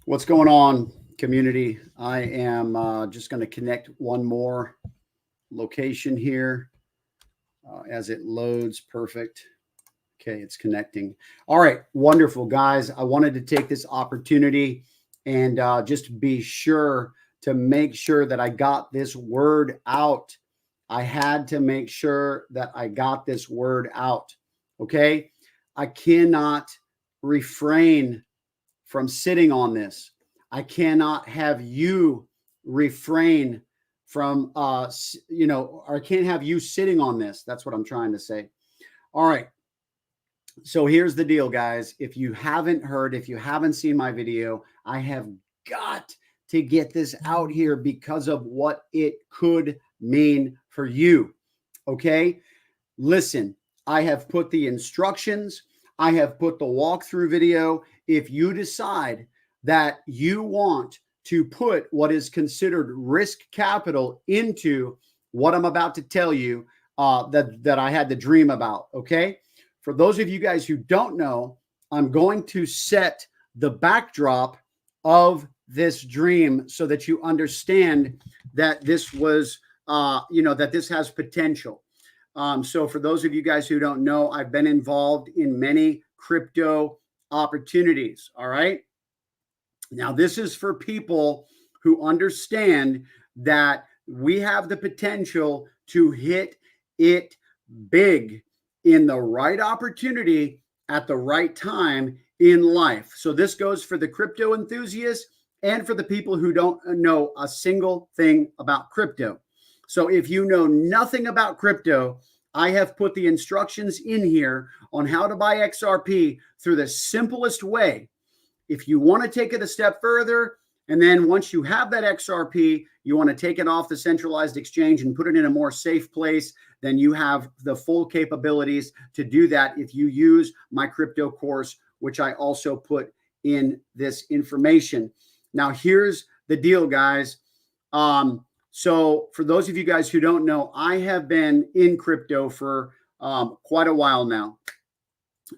What's going on, community? I am just going to connect one more location here as it loads. Perfect. Okay, it's connecting. All right, wonderful, guys. I wanted to take this opportunity and just be sure to make sure that I got this word out. I had to make sure that I got this word out. Okay, I cannot refrain from sitting on this. I cannot have you refrain from, or I can't have you sitting on this. That's what I'm trying to say. All right. So here's the deal, guys. If you haven't heard, if you haven't seen my video, I have got to get this out here because of what it could mean for you. Okay. Listen, I have put the instructions. I have put the walkthrough video. If you decide that you want to put what is considered risk capital into what I'm about to tell you, that I had the dream about, okay? For those of you guys who don't know, I'm going to set the backdrop of this dream so that you understand that this was, that this has potential. So for those of you guys who don't know, I've been involved in many crypto opportunities. All right. Now, this is for people who understand that we have the potential to hit it big in the right opportunity at the right time in life. So this goes for the crypto enthusiasts and for the people who don't know a single thing about crypto. So if you know nothing about crypto, I have put the instructions in here on how to buy XRP through the simplest way. If you want to take it a step further, and then once you have that XRP, you want to take it off the centralized exchange and put it in a more safe place, then you have the full capabilities to do that if you use my crypto course, which I also put in this information. Now, here's the deal, guys. So for those of you guys who don't know, I have been in crypto for quite a while now.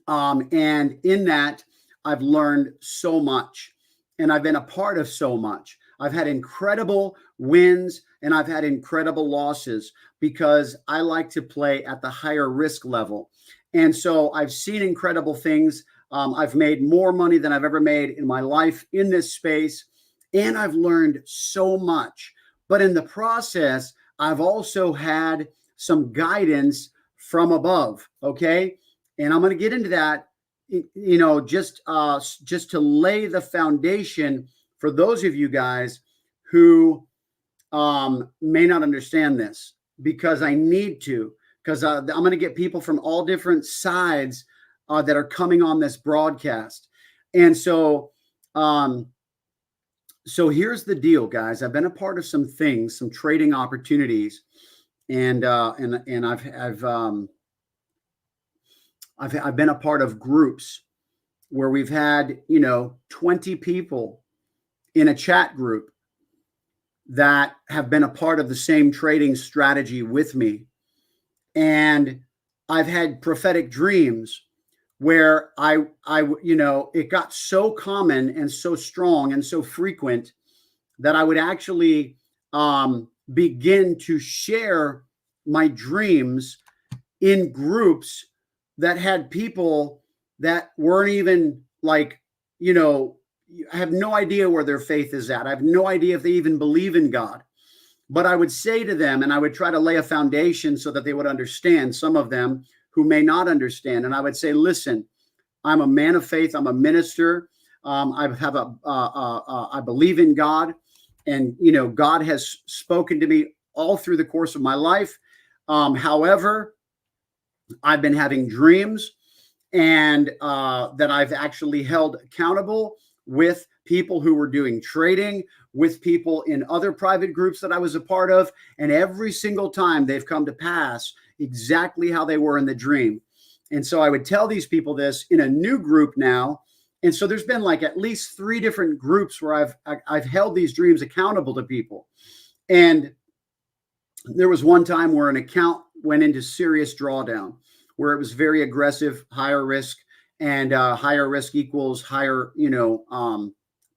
And in that, I've learned so much and I've been a part of so much. I've had incredible wins and I've had incredible losses because I like to play at the higher risk level. And so I've seen incredible things. I've made more money than I've ever made in my life in this space. And I've learned so much. But in the process, I've also had some guidance from above. Okay. And I'm going to get into that, just to lay the foundation for those of you guys who may not understand this, because I need to, because I'm going to get people from all different sides that are coming on this broadcast. And so, so here's the deal, guys. I've been a part of some things, some trading opportunities, and I've been a part of groups where we've had 20 people in a chat group that have been a part of the same trading strategy with me, and I've had prophetic dreams where I it got so common and so strong and so frequent that I would actually begin to share my dreams in groups that had people that weren't even I have no idea where their faith is at. I have no idea if they even believe in God. But I would say to them, and I would try to lay a foundation so that they would understand, some of them who may not understand. And I would say, listen, I'm a man of faith. I'm a minister. I believe in God. And, God has spoken to me all through the course of my life. However, I've been having dreams and that I've actually held accountable with people who were doing trading, with people in other private groups that I was a part of. And every single time they've come to pass exactly how they were in the dream. And so I would tell these people this in a new group now. And so there's been like at least 3 different groups where I've held these dreams accountable to people. And there was one time where an account went into serious drawdown, where it was very aggressive, higher risk, and higher risk equals higher,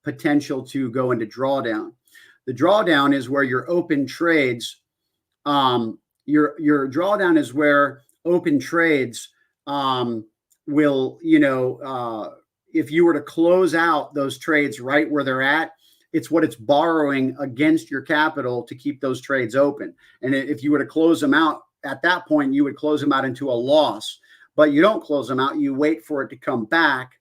potential to go into drawdown. The drawdown is where your open trades, your drawdown is where open trades will, if you were to close out those trades right where they're at, it's what it's borrowing against your capital to keep those trades open. And if you were to close them out at that point, you would close them out into a loss, but you don't close them out. You wait for it to come back,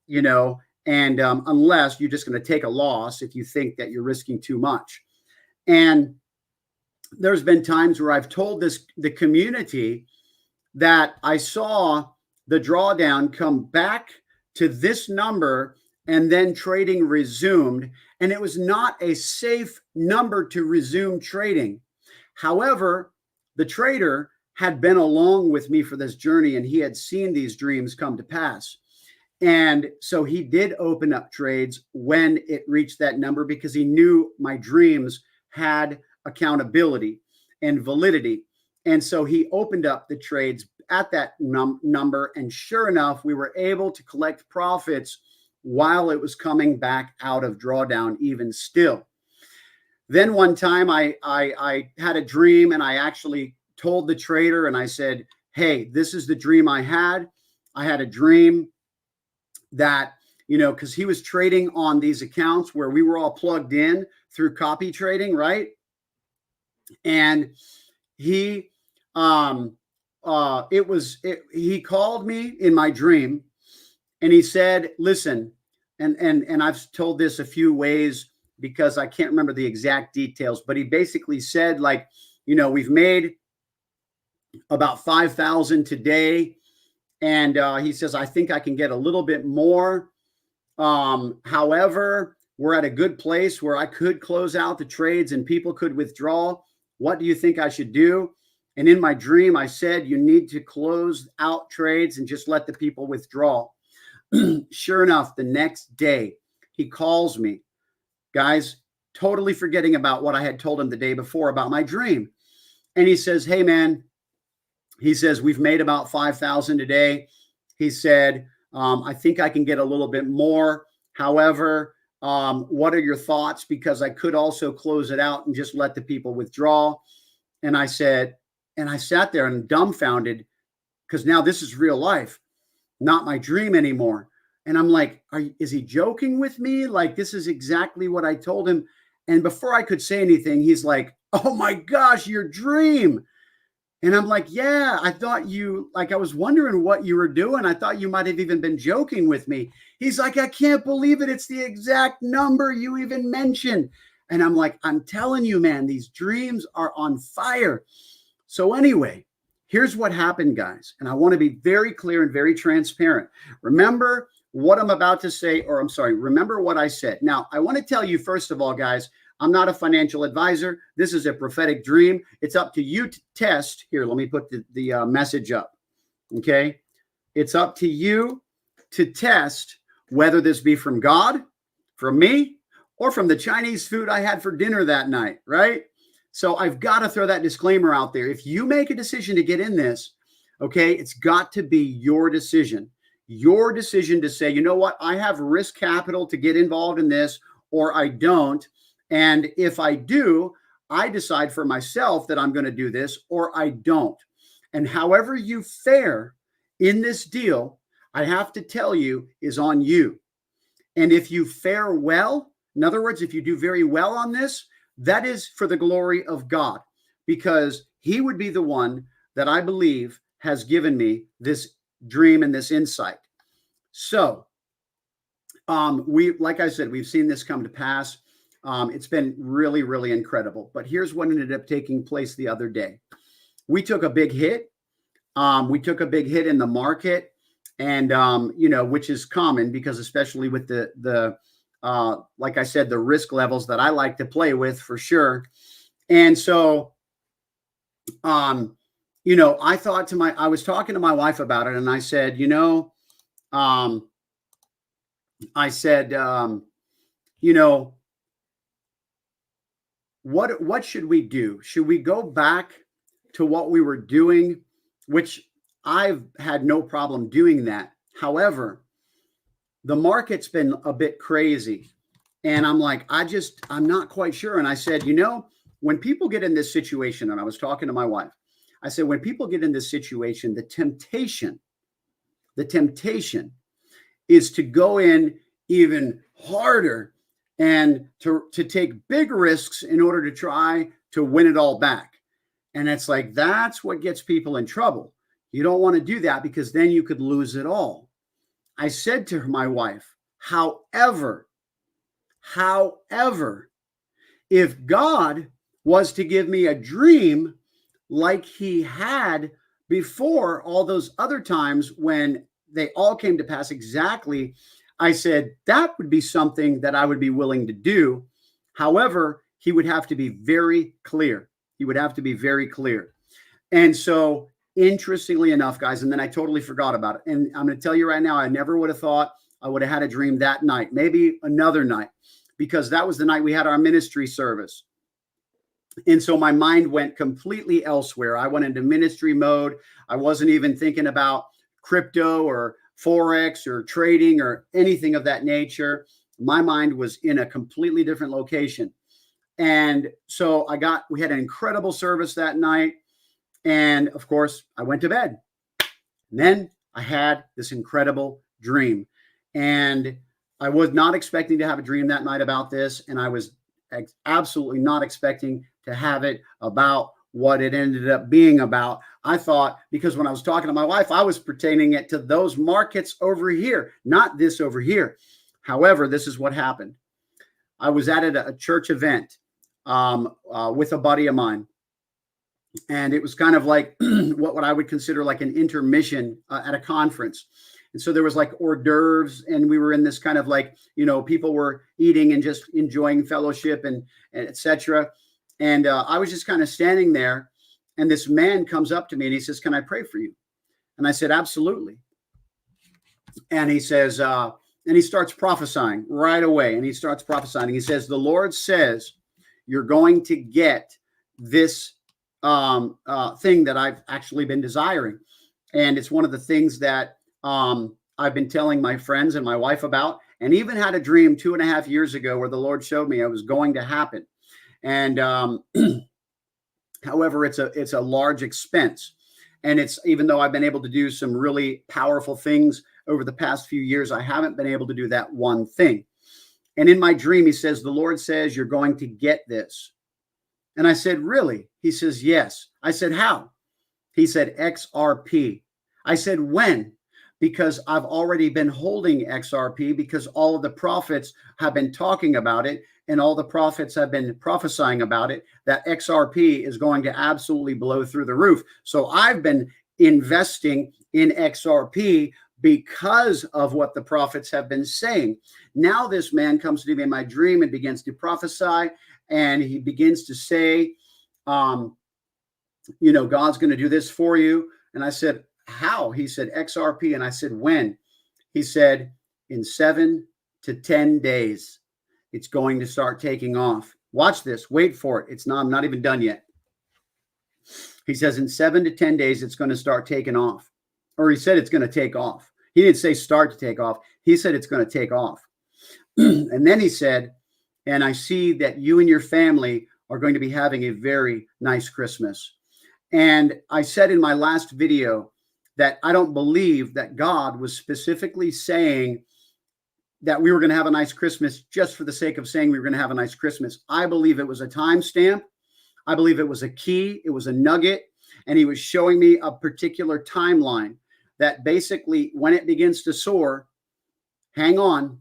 and unless you're just going to take a loss if you think that you're risking too much. And there's been times where I've told the community that I saw the drawdown come back to this number and then trading resumed. And it was not a safe number to resume trading. However, the trader had been along with me for this journey and he had seen these dreams come to pass. And so he did open up trades when it reached that number because he knew my dreams had accountability and validity. And so he opened up the trades at that number. And sure enough, we were able to collect profits while it was coming back out of drawdown even still. Then one time I had a dream and I actually told the trader and I said, hey, this is the dream I had. I had a dream that, because he was trading on these accounts where we were all plugged in through copy trading, right? And he, he called me in my dream and he said, listen, and I've told this a few ways because I can't remember the exact details, but he basically said we've made about 5,000 today. And he says, I think I can get a little bit more. However, we're at a good place where I could close out the trades and people could withdraw. What do you think I should do? And in my dream, I said, you need to close out trades and just let the people withdraw. Sure enough, the next day, he calls me, guys, totally forgetting about what I had told him the day before about my dream. And he says, hey, man, he says, we've made about 5,000 today. He said, I think I can get a little bit more. However, what are your thoughts? Because I could also close it out and just let the people withdraw. And I said, and I sat there and dumbfounded because now this is real life, not my dream anymore. And I'm like, is he joking with me? Like, this is exactly what I told him. And before I could say anything, he's like, oh my gosh, your dream. And I'm like, yeah, I thought I was wondering what you were doing. I thought you might have even been joking with me. He's like, I can't believe it. It's the exact number you even mentioned. And I'm like, I'm telling you, man, these dreams are on fire. So anyway, here's what happened, guys. And I want to be very clear and very transparent. Remember what I'm about to say, remember what I said. Now, I want to tell you, first of all, guys, I'm not a financial advisor. This is a prophetic dream. It's up to you to test. Here, let me put the message up. Okay. It's up to you to test whether this be from God, from me, or from the Chinese food I had for dinner that night, right? So I've got to throw that disclaimer out there. If you make a decision to get in this, okay, it's got to be your decision. Your decision to say, you know what, I have risk capital to get involved in this, or I don't. And if I do, I decide for myself that I'm going to do this or I don't. And however you fare in this deal, I have to tell you, is on you. And if you fare well, in other words, if you do very well on this, that is for the glory of God, because he would be the one that I believe has given me this dream and this insight. So like I said, we've seen this come to pass. It's been really, really incredible. But here's what ended up taking place the other day. We took a big hit. We took a big hit in the market, and which is common because especially with the like I said, the risk levels that I like to play with for sure. And so, I was talking to my wife about it, and I said, what should we do? Should we go back to what we were doing, which I've had no problem doing that. However, the market's been a bit crazy. And I'm like, I'm not quite sure. And I said, you know, when people get in this situation, and I was talking to my wife, I said, when people get in this situation, the temptation is to go in even harder and to take big risks in order to try to win it all back. And it's like, that's what gets people in trouble. You don't want to do that because then you could lose it all. I said to my wife, however, if God was to give me a dream like he had before all those other times when they all came to pass exactly, I said, that would be something that I would be willing to do. However, he would have to be very clear. He would have to be very clear. And so, interestingly enough, guys, and then I totally forgot about it. And I'm going to tell you right now, I never would have thought I would have had a dream that night, maybe another night, because that was the night we had our ministry service. And so my mind went completely elsewhere. I went into ministry mode. I wasn't even thinking about crypto or Forex or trading or anything of that nature. My mind was in a completely different location. And so we had an incredible service that night. And of course, I went to bed. And then I had this incredible dream. And I was not expecting to have a dream that night about this. And I was absolutely not expecting to have it about what it ended up being about. I thought, because when I was talking to my wife, I was pertaining it to those markets over here, not this over here. However, this is what happened. I was at a church event with a buddy of mine. And it was kind of like what I would consider like an intermission at a conference. And so there was like hors d'oeuvres, and we were in this kind of like, you know, people were eating and just enjoying fellowship and et cetera. And I was just kind of standing there, and this man comes up to me and he says, "Can I pray for you?" And I said, "Absolutely." And he says, and he starts prophesying right away. And he starts prophesying. He says, "The Lord says, you're going to get this thing that I've actually been desiring. And it's one of the things that I've been telling my friends and my wife about, and even had a dream 2.5 years ago where the Lord showed me it was going to happen. And however, it's a large expense. And it's, even though I've been able to do some really powerful things over the past few years, I haven't been able to do that one thing. And in my dream, he says, "The Lord says you're going to get this." And I said, "Really?" He says, "Yes." I said, "How?" He said, "XRP." I said, "When?" Because I've already been holding XRP, because all of the prophets have been talking about it, and all the prophets have been prophesying about it, that XRP is going to absolutely blow through the roof. So I've been investing in XRP because of what the prophets have been saying. Now this man comes to me in my dream and begins to prophesy, and he begins to say, you know, God's going to do this for you. And I said, "How?" He said, "XRP." And I said, "When?" He said, "In 7 to 10 days, it's going to start taking off. Watch this. Wait for it. I'm not even done yet." He says, "In 7 to 10 days, it's going to start taking off." Or he said it's going to take off. He didn't say start to take off. He said it's going to take off. And then he said, "And I see that you and your family are going to be having a very nice Christmas." And I said in my last video that I don't believe that God was specifically saying that we were going to have a nice Christmas just for the sake of saying we were going to have a nice Christmas. I believe it was a timestamp. I believe it was a key. It was a nugget. And he was showing me a particular timeline that basically, when it begins to soar, hang on,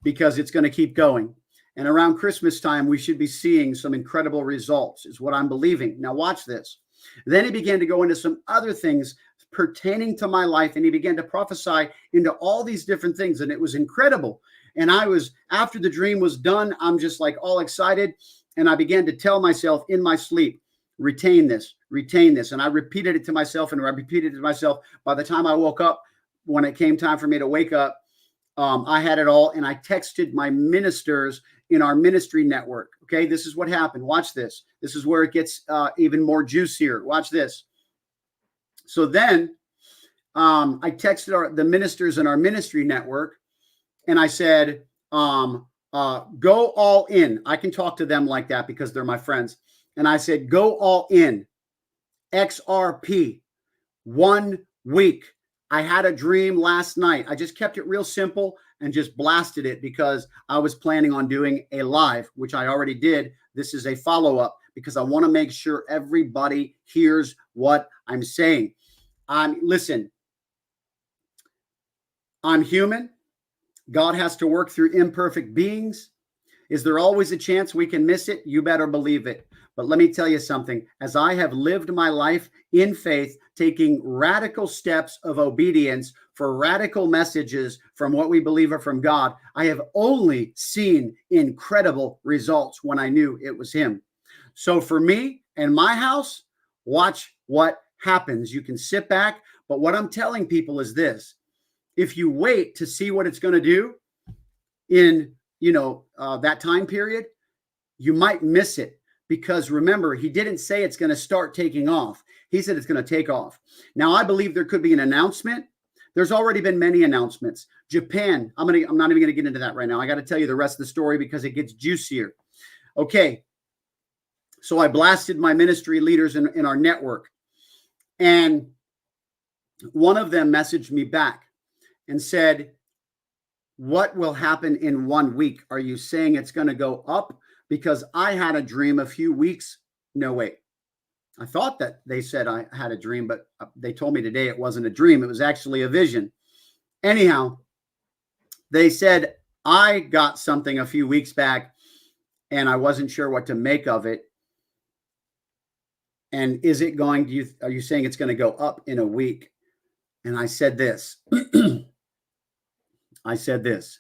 because it's going to keep going. And around Christmas time, we should be seeing some incredible results, is what I'm believing. Now watch this. Then he began to go into some other things pertaining to my life, and he began to prophesy into all these different things, and it was incredible. And I was, after the dream was done, I'm just like all excited, and I began to tell myself in my sleep, retain this, retain this. And I repeated it to myself, and I repeated it to myself. By the time I woke up, when it came time for me to wake up, I had it all, and I texted my ministers in our ministry network. Okay, this is what happened. Watch this. This is where it gets even more juicier. Watch this. So then I texted the ministers in our ministry network, and I said, go all in. I can talk to them like that because they're my friends. And I said, go all in. XRP, 1 week. I had a dream last night. I just kept it real simple and just blasted it because I was planning on doing a live, which I already did. This is a follow-up because I want to make sure everybody hears what I'm saying. Listen, I'm human. God has to work through imperfect beings. Is there always a chance we can miss it? You better believe it. But let me tell you something. As I have lived my life in faith, taking radical steps of obedience for radical messages from what we believe are from God, I have only seen incredible results when I knew it was Him. So for me and my house, watch what happens. You can sit back, but what I'm telling people is this. If you wait to see what it's going to do in, that time period, you might miss it. Because remember, he didn't say it's going to start taking off. He said it's going to take off. Now, I believe there could be an announcement. There's already been many announcements. Japan, I'm not even going to get into that right now. I got to tell you the rest of the story because it gets juicier. Okay. So I blasted my ministry leaders in our network. And one of them messaged me back and said, what will happen in 1 week? Are you saying it's going to go up? Because I had a dream a few weeks. No, wait. I thought that they said I had a dream, but they told me today it wasn't a dream. It was actually a vision. Anyhow, they said I got something a few weeks back and I wasn't sure what to make of it. And is it going to, are you saying it's going to go up in a week? And I said this. I said this.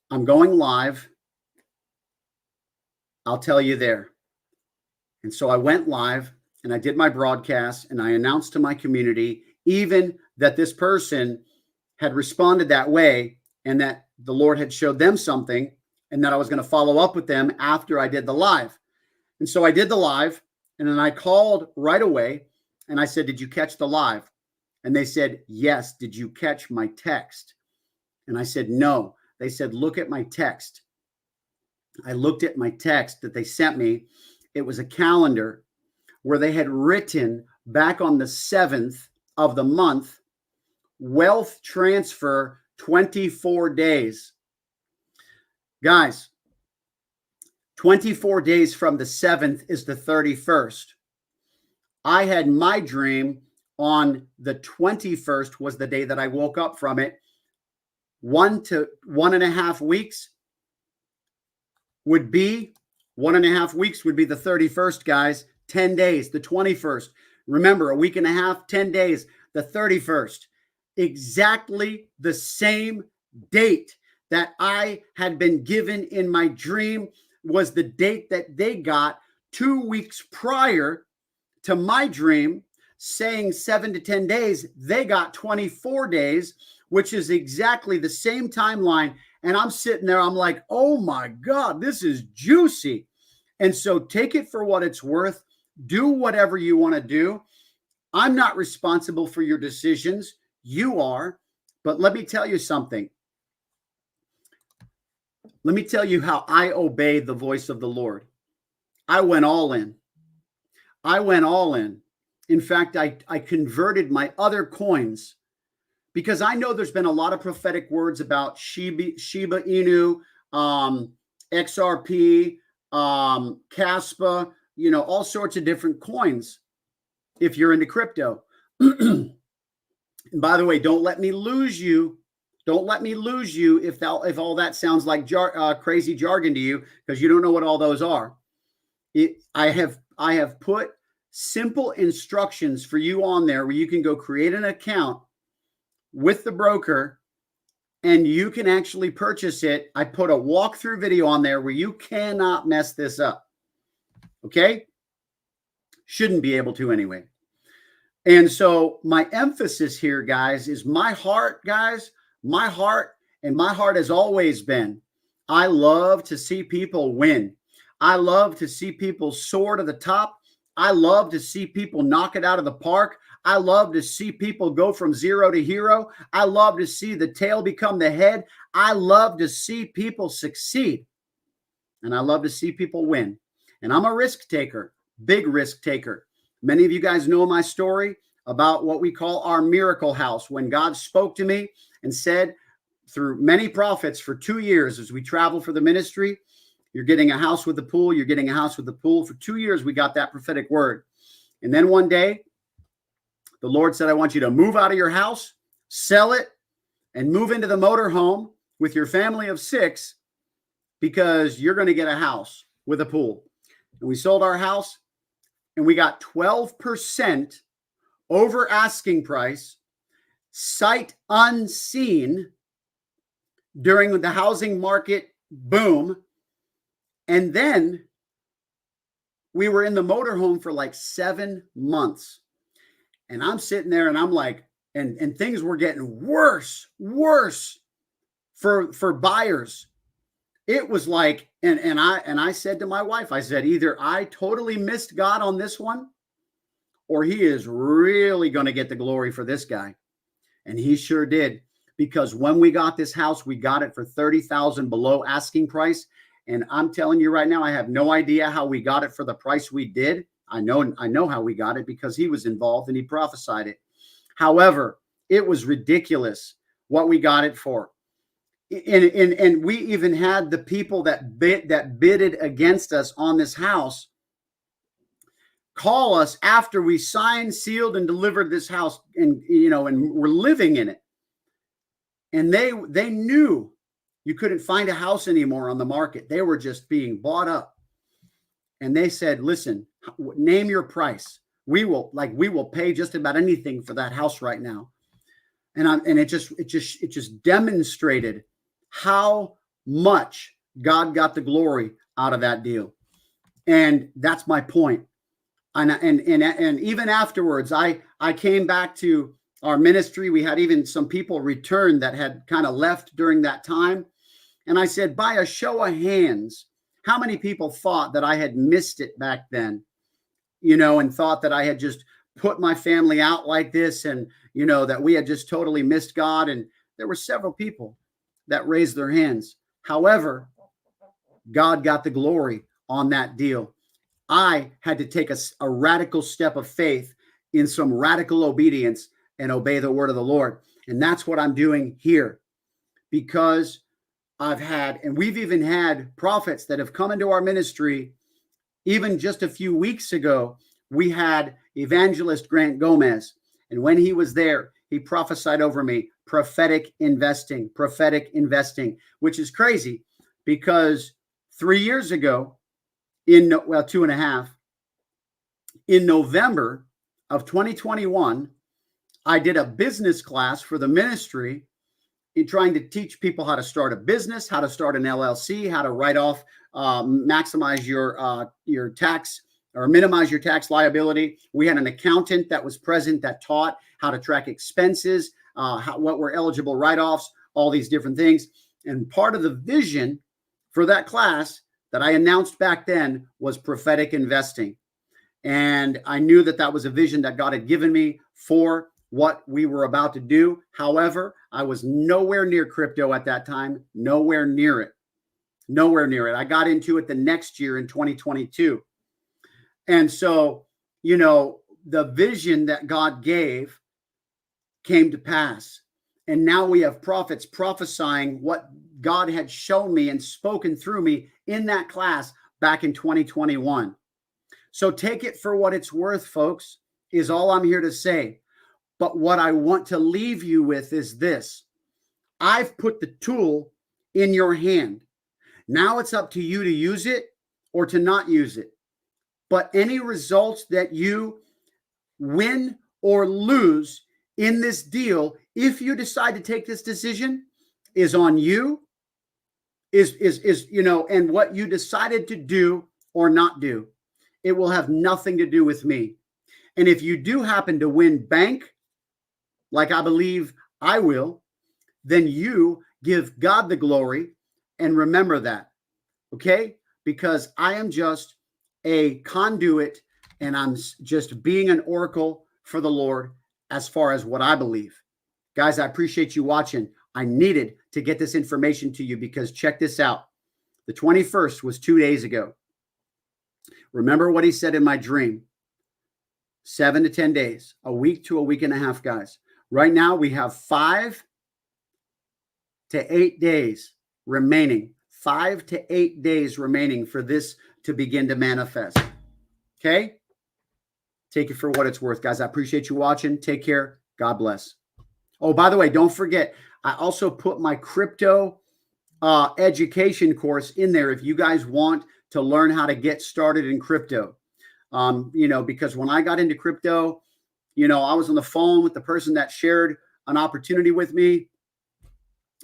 I'm going live. I'll tell you there. And so I went live and I did my broadcast and I announced to my community even that this person had responded that way and that the Lord had showed them something and that I was going to follow up with them after I did the live. And so I did the live and then I called right away and I said, did you catch the live? And they said, yes. Did you catch my text? And I said, no. They said, look at my text. I looked at my text that they sent me. It was a calendar where they had written back on the 7th of the month, wealth transfer 24 days. Guys, 24 days from the 7th is the 31st. I had my dream on the 21st was the day that I woke up from it. 1 to 1.5 weeks would be 1.5 weeks would be the 31st, guys. 10 days, the 21st. Remember, a week and a half, 10 days, the 31st. Exactly the same date that I had been given in my dream was the date that they got 2 weeks prior to my dream, saying 7 to 10 days. They got 24 days, which is exactly the same timeline. And I'm sitting there, I'm like, oh my God, this is juicy. And so take it for what it's worth. Do whatever you want to do. I'm not responsible for your decisions. You are. But let me tell you something. Let me tell you how I obeyed the voice of the Lord. I went all in. I went all in. In fact, I converted my other coins because I know there's been a lot of prophetic words about Shiba Inu, XRP, Caspa, all sorts of different coins if you're into crypto. And by the way, don't let me lose you. Don't let me lose you if all that sounds like crazy jargon to you, because you don't know what all those are. I have put simple instructions for you on there where you can go create an account with the broker and you can actually purchase it. I put a walkthrough video on there where you cannot mess this up. Okay? Shouldn't be able to anyway. And so my emphasis here, guys, is my heart, guys, my heart, and my heart has always been, I love to see people win. I love to see people soar to the top. I love to see people knock it out of the park. I love to see people go from zero to hero. I love to see the tail become the head. I love to see people succeed. And I love to see people win. And I'm a risk taker, big risk taker. Many of you guys know my story about what we call our miracle house. When God spoke to me and said through many prophets for 2 years as we travel for the ministry, you're getting a house with a pool. You're getting a house with a pool. For 2 years, we got that prophetic word. And then one day, the Lord said, I want you to move out of your house, sell it, and move into the motorhome with your family of 6 because you're going to get a house with a pool. And we sold our house and we got 12% over asking price, sight unseen during the housing market boom. And then we were in the motorhome for like 7 months. And I'm sitting there and I'm like, and things were getting worse for buyers. It was like, and I said to my wife, I said, either I totally missed God on this one, or he is really going to get the glory for this guy. And he sure did, because when we got this house, we got it for $30,000 below asking price. And I'm telling you right now, I have no idea how we got it for the price we did. I know how we got it because he was involved and he prophesied it. However, it was ridiculous what we got it for. And we even had the people that bidded against us on this house call us after we signed, sealed, and delivered this house, and and we're living in it. And they knew you couldn't find a house anymore on the market. They were just being bought up. And they said, listen, name your price. We will pay just about anything for that house right now. And it just demonstrated how much God got the glory out of that deal. And that's my point. And even afterwards, I came back to our ministry. We had even some people return that had kind of left during that time. And I said, by a show of hands, how many people thought that I had missed it back then, and thought that I had just put my family out like this, and, that we had just totally missed God. And there were several people that raised their hands. However, God got the glory on that deal. I had to take a radical step of faith in some radical obedience and obey the word of the Lord. And that's what I'm doing here, because we've even had prophets that have come into our ministry. Even just a few weeks ago, we had evangelist Grant Gomez. And when he was there, he prophesied over me, prophetic investing, which is crazy because 3 years ago, 2.5, in November of 2021, I did a business class for the ministry in trying to teach people how to start a business, how to start an LLC, how to write off, maximize your tax or minimize your tax liability. We had an accountant that was present that taught how to track expenses, what were eligible write-offs, all these different things. And part of the vision for that class that I announced back then was prophetic investing. And I knew that that was a vision that God had given me for what we were about to do. However, I was nowhere near crypto at that time, nowhere near it. I got into it the next year in 2022. And so, the vision that God gave came to pass. And now we have prophets prophesying what God had shown me and spoken through me in that class back in 2021. So take it for what it's worth, folks, is all I'm here to say. But what I want to leave you with is this. I've put the tool in your hand. Now it's up to you to use it or to not use it. But any results that you win or lose in this deal, if you decide to take this decision, is on you, and what you decided to do or not do. It will have nothing to do with me. And if you do happen to win bank, like I believe I will, then you give God the glory and remember that, okay? Because I am just a conduit and I'm just being an oracle for the Lord as far as what I believe. Guys, I appreciate you watching. I needed to get this information to you because check this out. The 21st was 2 days ago. Remember what he said in my dream. 7 to 10 days, a week to a week and a half, guys. Right now, we have 5 to 8 days remaining. 5 to 8 days remaining for this to begin to manifest. Okay? Take it for what it's worth, guys. I appreciate you watching. Take care. God bless. Oh, by the way, don't forget, I also put my crypto education course in there if you guys want to learn how to get started in crypto. Because when I got into crypto, I was on the phone with the person that shared an opportunity with me.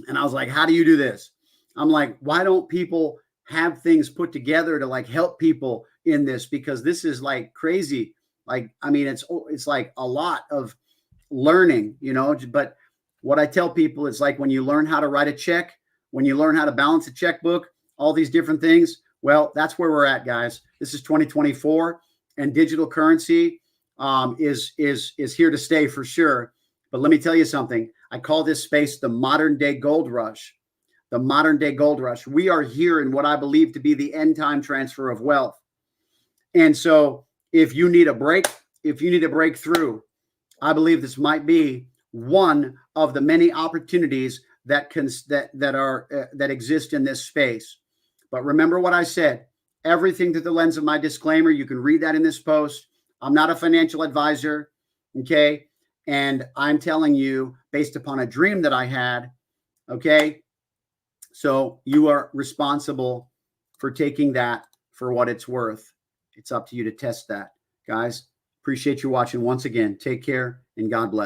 And I was like, how do you do this? I'm like, why don't people have things put together to like help people in this? Because this is like crazy. Like, I mean, it's like a lot of learning, but what I tell people is like when you learn how to write a check, when you learn how to balance a checkbook, all these different things. Well, that's where we're at, guys. This is 2024 and digital currency is here to stay for sure. But let me tell you something. I call this space the modern day gold rush. The modern day gold rush. We are here in what I believe to be the end time transfer of wealth. And so if you need a break, if you need a breakthrough, I believe this might be one of the many opportunities that exist in this space. But remember what I said, everything through the lens of my disclaimer. You can read that in this post. I'm not a financial advisor, okay? And I'm telling you based upon a dream that I had, okay? So you are responsible for taking that for what it's worth. It's up to you to test that. Guys, appreciate you watching once again. Take care and God bless.